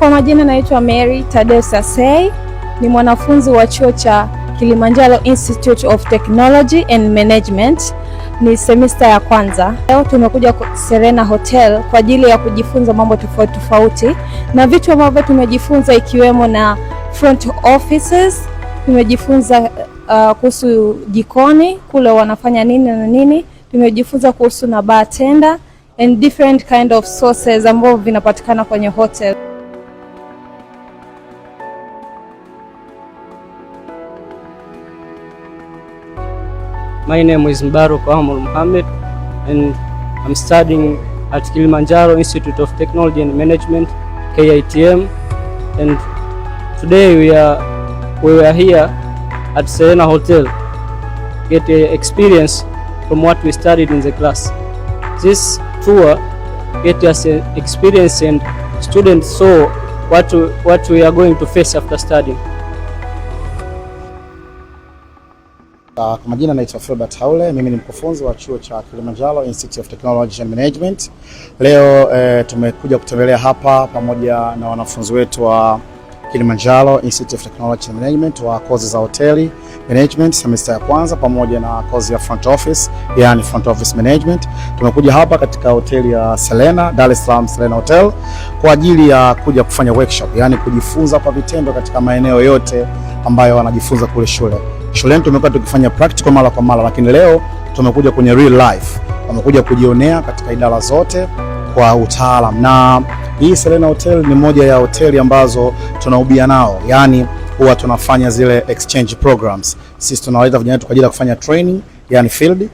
Kwa majina naitwa Mary Tadeu Sasei, ni mwanafunzi wa chuo cha Kilimanjaro Institute of Technology and Management, ni semester ya kwanza. Leo tumekuja Serena Hotel kwa ajili ya kujifunza mambo tofauti tofauti, na vitu ambavyo tumejifunza ikiwemo na front offices, tumejifunza kuhusu jikoni kule wanafanya nini na nini, tumejifunza kuhusu na bartender and different kind of sauces ambavyo vinapatikana kwenye hotel. My name is Mbaruk Ahmad Mohammed and I'm studying at Kilimanjaro Institute of Technology and Management, KITM, and today we were here at Serena Hotel to get experience from what we studied in the class. This tour get us experience and students saw what we are going to face after studying. Kwa majina naitwa Filbert Haule, mimi ni mkufunzi wa chuo cha Kilimanjaro Institute of Technology and Management. Leo tumekuja kutembelea hapa pamoja na wanafunzi wetu wa Kilimanjaro Institute of Technology and Management wa kozi za hoteli management semester ya kwanza pamoja na kozi ya front office, yani front office management. Tumekuja hapa katika hoteli ya Serena, Dar es Salaam Serena Hotel kwa ajili ya kuja kufanya workshop, yani kujifunza kwa vitendo katika maeneo yote ambayo wanajifunza kule shule. Shuleni tumekuwa tukifanya practical mara kwa mara, lakini leo tumekuja kwenye real life. Tumekuja kujionea katika idara zote kwa utaalamu. Na hii Serena Hotel ni moja ya hoteli ambazo tunaubia nao, yani huwa tunafanya zile exchange programs. Sisi tunawaleta vijana wetu kwa ajili ya kufanya training, yani field.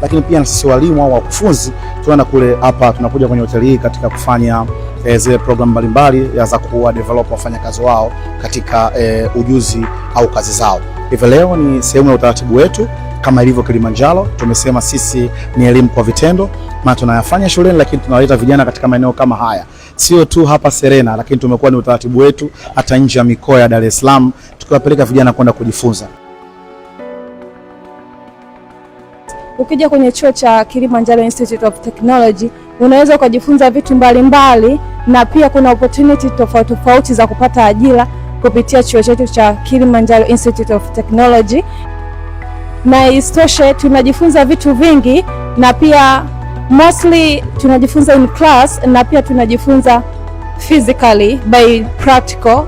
Lakini pia na sisi walimu au wakufunzi tunaenda kule hapa, tunakuja kwenye hoteli hii katika kufanya zile program mbalimbali za kuwa develop wafanyakazi wao katika ujuzi au kazi zao. Hivyo leo ni sehemu ya utaratibu wetu kama ilivyo Kilimanjaro. Tumesema sisi ni elimu kwa vitendo, maana tunayafanya shuleni lakini tunawaleta vijana katika maeneo kama haya. Sio tu hapa Serena, lakini tumekuwa ni utaratibu wetu hata nje ya mikoa ya Dar es Salaam tukiwapeleka vijana kwenda kujifunza. Ukija kwenye chuo cha Kilimanjaro Institute of Technology unaweza kujifunza vitu mbalimbali, na pia kuna opportunity tofauti za kupata ajira kupitia chuo chetu cha Kilimanjaro Institute of Technology. Na isitoshe tunajifunza vitu vingi, na pia mostly tunajifunza in class, na pia tunajifunza physically by practical.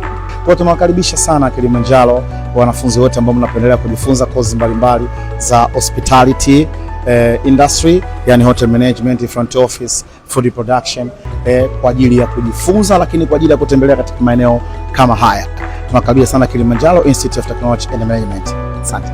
Kwa tunawakaribisha sana Kilimanjaro wanafunzi wote ambao mnapendelea kujifunza kozi mbalimbali za hospitality industry, yani hotel management, front office, food production, kwa ajili ya kujifunza lakini kwa ajili ya kutembelea katika maeneo kama haya. Tunakaribisha sana Kilimanjaro Institute of Technology and Management. Asante.